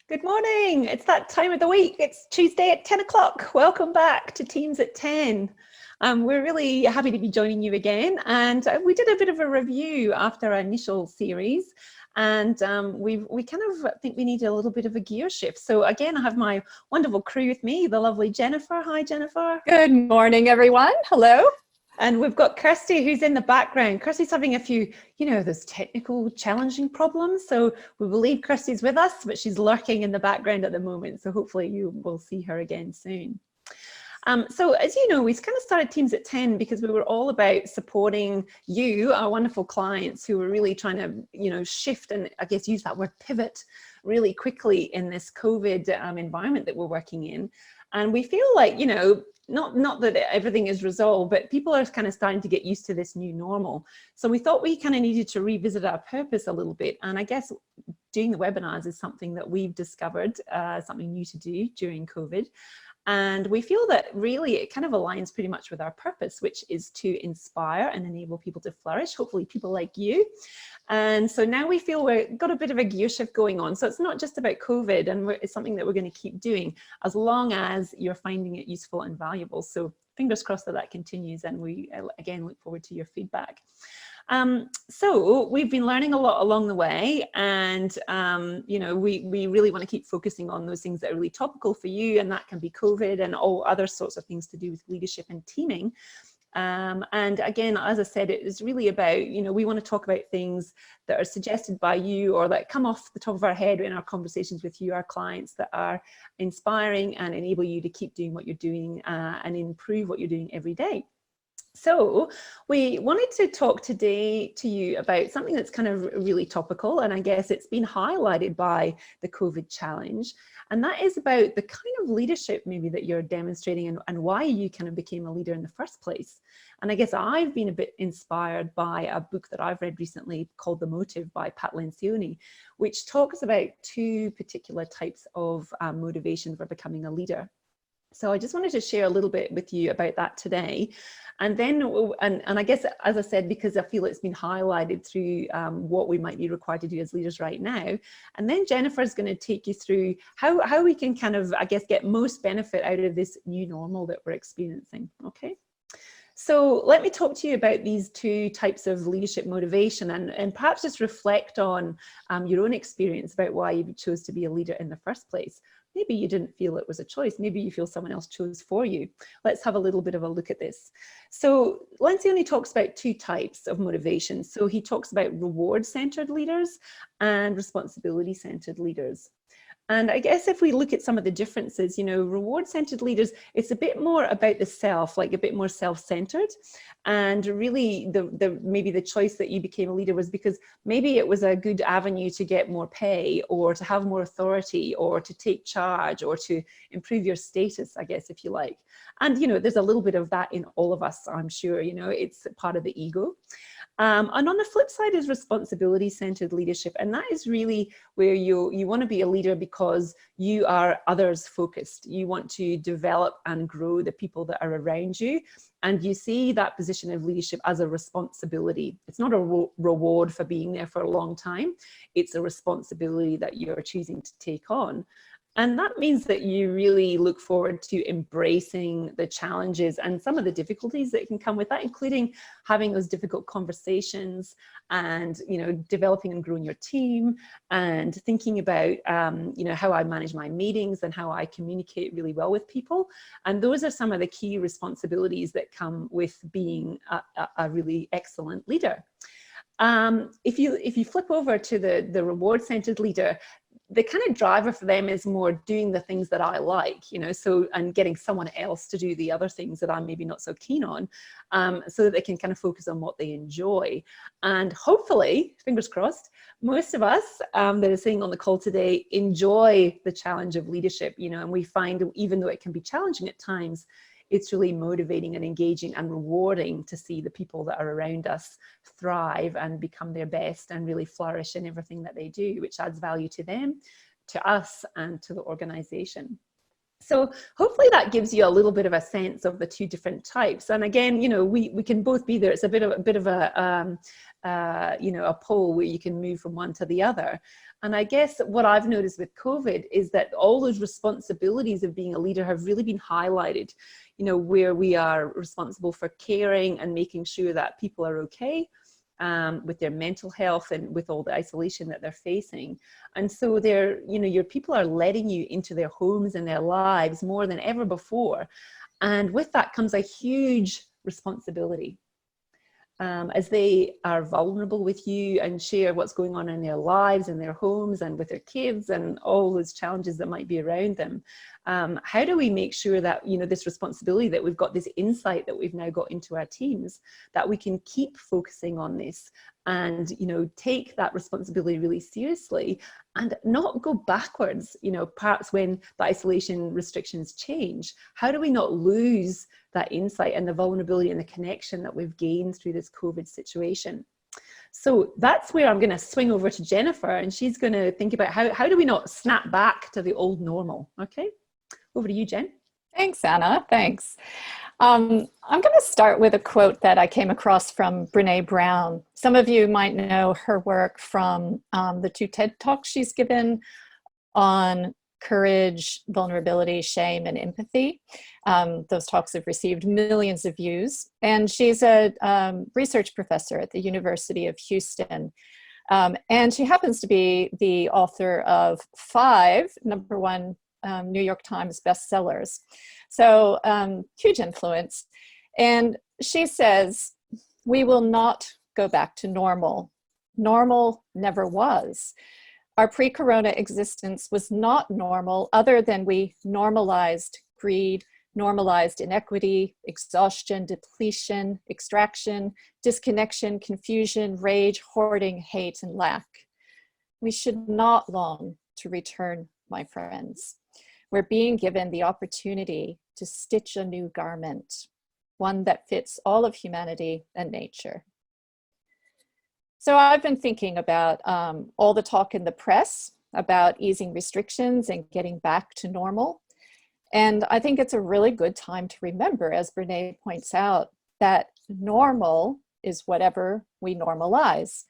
Good morning. It's that time of the week. It's Tuesday at 10 o'clock. Welcome back to Teams at 10. We're really happy to be joining you again. And we did a bit of a review after our initial series. And we kind of think we need a little bit of a gear shift. So again, I have my wonderful crew with me, the lovely Jennifer. Hi, Jennifer. Good morning, everyone. Hello. And we've got Kirsty, who's in the background. Kirsty's having a few, those technical challenging problems. So we believe Kirsty's with us, but she's lurking in the background at the moment. So hopefully you will see her again soon. So as you know, we kind of started Teams at 10 because we were all about supporting you, our wonderful clients who were really trying to, shift and I guess use that word pivot really quickly in this COVID environment that we're working in. And we feel like, not that everything is resolved, but people are kind of starting to get used to this new normal. So we thought we kind of needed to revisit our purpose a little bit. And I guess doing the webinars is something that we've discovered, something new to do during COVID. And we feel that really it kind of aligns pretty much with our purpose, which is to inspire and enable people to flourish, hopefully people like you. And so now we feel we've got a bit of a gear shift going on. So it's not just about COVID, and it's something that we're going to keep doing as long as you're finding it useful and valuable. So fingers crossed that continues, and we again look forward to your feedback. So we've been learning a lot along the way, and we really want to keep focusing on those things that are really topical for you, and that can be COVID and all other sorts of things to do with leadership and teaming. And again, as I said, it is really about, we want to talk about things that are suggested by you or that come off the top of our head in our conversations with you, our clients, that are inspiring and enable you to keep doing what you're doing and improve what you're doing every day. So we wanted to talk today to you about something that's kind of really topical, and I guess it's been highlighted by the COVID challenge, and that is about the kind of leadership maybe that you're demonstrating and why you kind of became a leader in the first place. And I guess I've been a bit inspired by a book that I've read recently called The Motive by Pat Lencioni, which talks about two particular types of motivation for becoming a leader. So I just wanted to share a little bit with you about that today. And then, and I guess, as I said, because I feel it's been highlighted through what we might be required to do as leaders right now. And then Jennifer's going to take you through how we can kind of, I guess, get most benefit out of this new normal that we're experiencing. Okay. So let me talk to you about these two types of leadership motivation, and perhaps just reflect on your own experience about why you chose to be a leader in the first place. Maybe you didn't feel it was a choice. Maybe you feel someone else chose for you. Let's have a little bit of a look at this. So Lencioni talks about two types of motivation. So he talks about reward-centered leaders and responsibility-centered leaders. And I guess if we look at some of the differences, reward-centered leaders, it's a bit more about the self, like a bit more self-centered. And really maybe the choice that you became a leader was because maybe it was a good avenue to get more pay or to have more authority or to take charge or to improve your status, I guess, if you like. And, there's a little bit of that in all of us, I'm sure, it's part of the ego. And on the flip side is responsibility-centered leadership. And that is really where you want to be a leader because you are others focused. You want to develop and grow the people that are around you. And you see that position of leadership as a responsibility. It's not a reward for being there for a long time. It's a responsibility that you're choosing to take on. And that means that you really look forward to embracing the challenges and some of the difficulties that can come with that, including having those difficult conversations and, developing and growing your team and thinking about, how I manage my meetings and how I communicate really well with people. And those are some of the key responsibilities that come with being a really excellent leader. If you flip over to the reward-centered leader, the kind of driver for them is more doing the things that I like, and getting someone else to do the other things that I'm maybe not so keen on, so that they can kind of focus on what they enjoy. And hopefully, fingers crossed, most of us that are sitting on the call today enjoy the challenge of leadership, and we find even though it can be challenging at times, it's really motivating and engaging and rewarding to see the people that are around us thrive and become their best and really flourish in everything that they do, which adds value to them, to us, and to the organization. So hopefully that gives you a little bit of a sense of the two different types. And again, we can both be there. It's a bit of a pole where you can move from one to the other. And I guess what I've noticed with COVID is that all those responsibilities of being a leader have really been highlighted, where we are responsible for caring and making sure that people are okay, with their mental health and with all the isolation that they're facing. And so your people are letting you into their homes and their lives more than ever before. And with that comes a huge responsibility. As they are vulnerable with you and share what's going on in their lives and their homes and with their kids and all those challenges that might be around them. How do we make sure that, this responsibility, that we've got this insight that we've now got into our teams, that we can keep focusing on this and, take that responsibility really seriously and not go backwards, perhaps when the isolation restrictions change? How do we not lose that insight and the vulnerability and the connection that we've gained through this COVID situation? So that's where I'm going to swing over to Jennifer, and she's going to think about how do we not snap back to the old normal? Okay, over to you, Jen. Thanks, Anna. Thanks. I'm going to start with a quote that I came across from Brené Brown. Some of you might know her work from the 2 TED Talks she's given on courage, vulnerability, shame, and empathy. Those talks have received millions of views. And she's a research professor at the University of Houston. And she happens to be the author of 5 #1 New York Times bestsellers. So huge influence. And she says, we will not go back to normal. Normal never was. Our pre-corona existence was not normal other than we normalized greed, normalized inequity, exhaustion, depletion, extraction, disconnection, confusion, rage, hoarding, hate, and lack. We should not long to return, my friends. We're being given the opportunity to stitch a new garment, one that fits all of humanity and nature. So I've been thinking about all the talk in the press about easing restrictions and getting back to normal. And I think it's a really good time to remember, as Brené points out, that normal is whatever we normalize.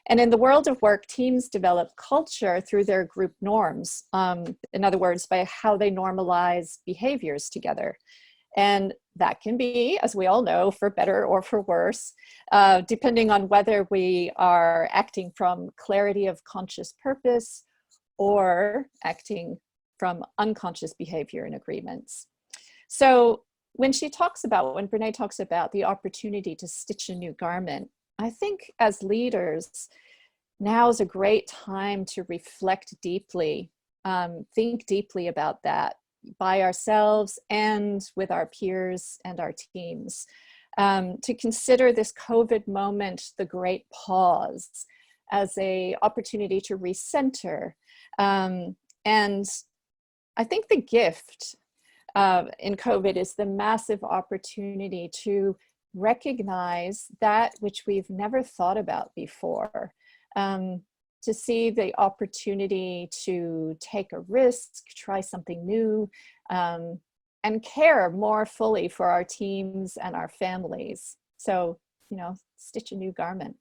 And in the world of work, teams develop culture through their group norms. In other words, by how they normalize behaviors together. And that can be, as we all know, for better or for worse, depending on whether we are acting from clarity of conscious purpose or acting from unconscious behavior and agreements. So when Brené talks about the opportunity to stitch a new garment, I think as leaders, now is a great time to reflect deeply, think deeply about that by ourselves and with our peers and our teams, to consider this COVID moment, the great pause, as an opportunity to recenter. And I think the gift in COVID is the massive opportunity to recognize that which we've never thought about before, to see the opportunity to take a risk, try something new, and care more fully for our teams and our families. So, stitch a new garment.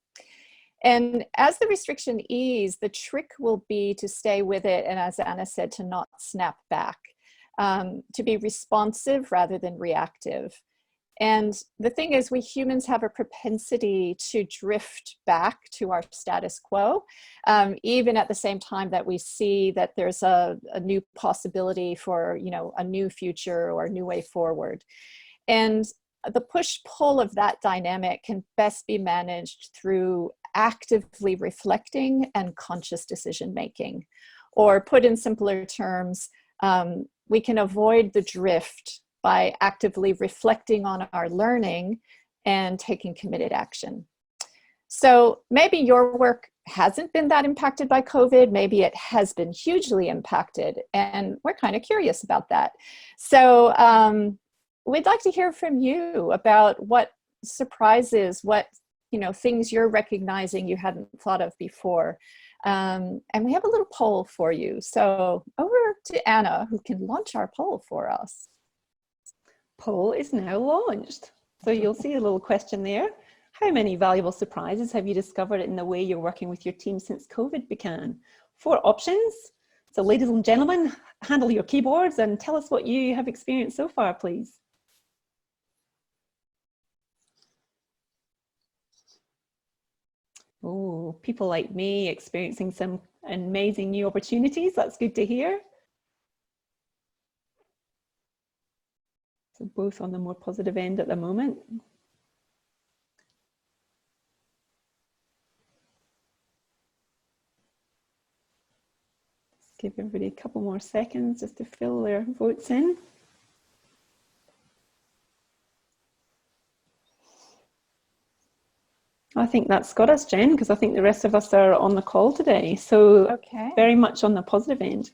And as the restriction ease, the trick will be to stay with it, and as Anna said, to not snap back, to be responsive rather than reactive. And the thing is, we humans have a propensity to drift back to our status quo, even at the same time that we see that there's a new possibility for, a new future or a new way forward. And the push-pull of that dynamic can best be managed through actively reflecting and conscious decision-making. Or put in simpler terms, we can avoid the drift by actively reflecting on our learning and taking committed action. So maybe your work hasn't been that impacted by COVID, maybe it has been hugely impacted, and we're kind of curious about that. So we'd like to hear from you about what surprises, what things you're recognizing you hadn't thought of before. And we have a little poll for you. So over to Anna, who can launch our poll for us. Poll is now launched. So you'll see a little question there. How many valuable surprises have you discovered in the way you're working with your team since COVID began? 4 options. So ladies and gentlemen, handle your keyboards and tell us what you have experienced so far, please. Oh, people like me experiencing some amazing new opportunities. That's good to hear. So both on the more positive end at the moment. Just give everybody a couple more seconds just to fill their votes in. I think that's got us, Jen, because I think the rest of us are on the call today. So okay, very much on the positive end.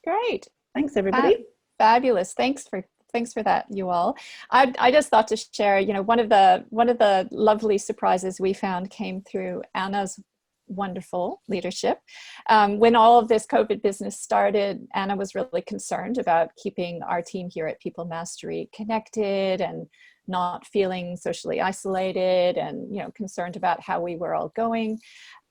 Great. Thanks, everybody. Fabulous. Thanks for that, you all. I just thought to share, you know, one of the lovely surprises we found came through Anna's wonderful leadership. When all of this COVID business started, Anna was really concerned about keeping our team here at People Mastery connected and not feeling socially isolated, and, you know, concerned about how we were all going.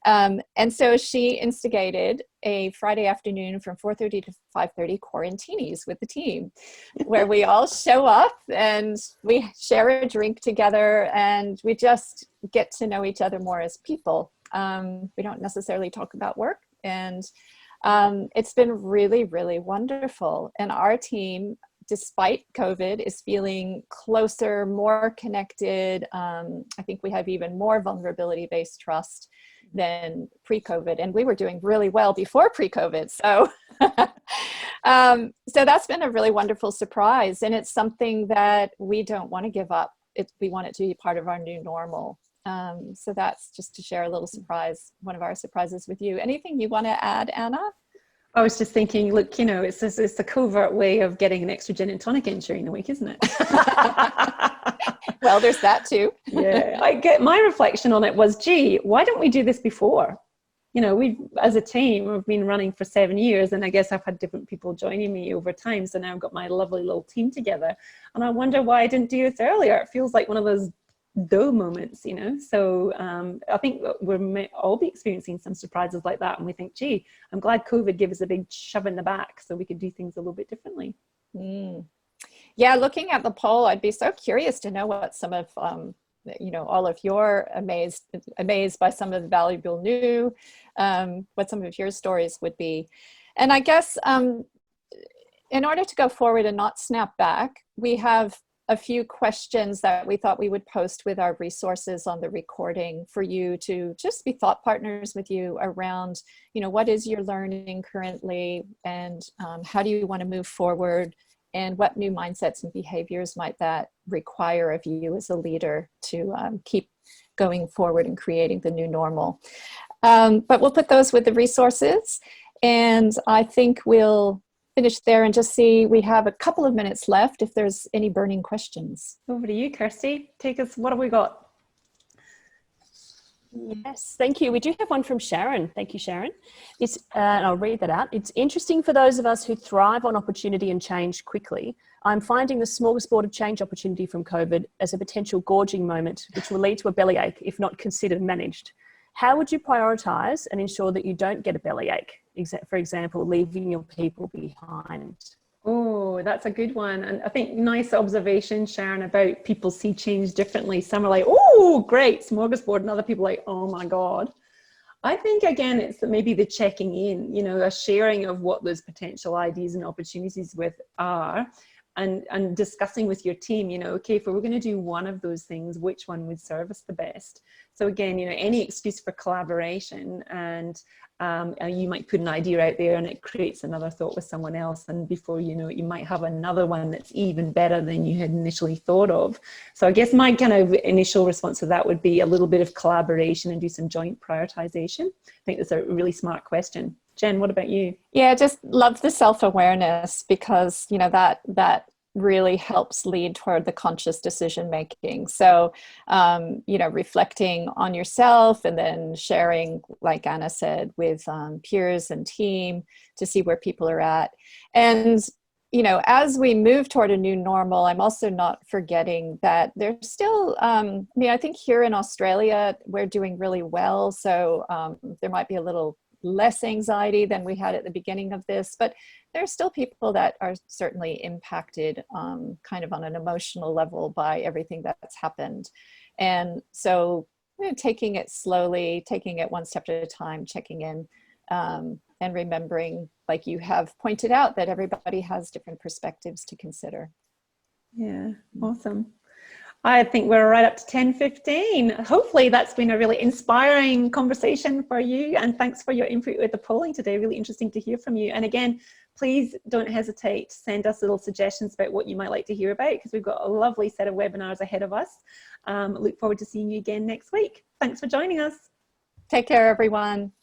And so she instigated a Friday afternoon from 4:30 to 5:30 quarantinis with the team, where we all show up and we share a drink together and we just get to know each other more as people. We don't necessarily talk about work, and it's been really, really wonderful. And our team, despite COVID, is feeling closer, more connected. I think we have even more vulnerability-based trust than pre-COVID, and we were doing really well before pre-COVID. So, so that's been a really wonderful surprise, and it's something that we don't want to give up. We want it to be part of our new normal. So that's just to share a little surprise, one of our surprises with you. Anything you want to add, Anna? I was just thinking, look, you know, it's a covert way of getting an extra gin and tonic in during the week, isn't it? Well, there's that too. Yeah, my reflection on it was, gee, why don't we do this before? You know, as a team, we've been running for 7 years, and I guess I've had different people joining me over time. So now I've got my lovely little team together, and I wonder why I didn't do this earlier. It feels like one of those duh moments, you know. So I think we may all be experiencing some surprises like that, and we think, gee, I'm glad COVID gave us a big shove in the back so we could do things a little bit differently. Yeah, looking at the poll, I'd be so curious to know what some of you know, all of your amazed by some of the valuable new, what some of your stories would be. And I guess in order to go forward and not snap back, we have a few questions that we thought we would post with our resources on the recording for you to just be thought partners with you around, you know, what is your learning currently, and how do you want to move forward, and what new mindsets and behaviors might that require of you as a leader to keep going forward and creating the new normal. But we'll put those with the resources, and I think we'll finish there and just see, we have a couple of minutes left if there's any burning questions. Over to you, Kirsty. Take us, what have we got? Yes, thank you. We do have one from Sharon. Thank you, Sharon. And I'll read that out. It's interesting for those of us who thrive on opportunity and change quickly. I'm finding the smorgasbord of change opportunity from COVID as a potential gorging moment, which will lead to a bellyache if not considered managed. How would you prioritise and ensure that you don't get a bellyache? For example, leaving your people behind. Oh, that's a good one. And I think nice observation, Sharon, about people see change differently. Some are like, oh, great, smorgasbord, and other people are like, oh my God. I think, again, it's maybe the checking in, you know, a sharing of what those potential ideas and opportunities are, and discussing with your team, you know, okay, if we're going to do one of those things, which one would serve us the best? So again, you know, any excuse for collaboration, and you might put an idea out there and it creates another thought with someone else, and before you know it, you might have another one that's even better than you had initially thought of. So I guess my kind of initial response to that would be a little bit of collaboration and do some joint prioritization. I think that's a really smart question. Jen, what about you? Yeah, just love the self-awareness, because, you know, that really helps lead toward the conscious decision making. So, reflecting on yourself and then sharing, like Anna said, with peers and team to see where people are at. And, as we move toward a new normal, I'm also not forgetting that there's still, I think here in Australia, we're doing really well. So there might be a little less anxiety than we had at the beginning of this, but there's still people that are certainly impacted kind of on an emotional level by everything that's happened. And so taking it slowly, taking it one step at a time, checking in, and remembering, like you have pointed out, that everybody has different perspectives to consider. Yeah, awesome. I think we're right up to 10:15. Hopefully that's been a really inspiring conversation for you, and thanks for your input with the polling today. Really interesting to hear from you. And again, please don't hesitate to send us little suggestions about what you might like to hear about, because we've got a lovely set of webinars ahead of us. Look forward to seeing you again next week. Thanks for joining us. Take care, everyone.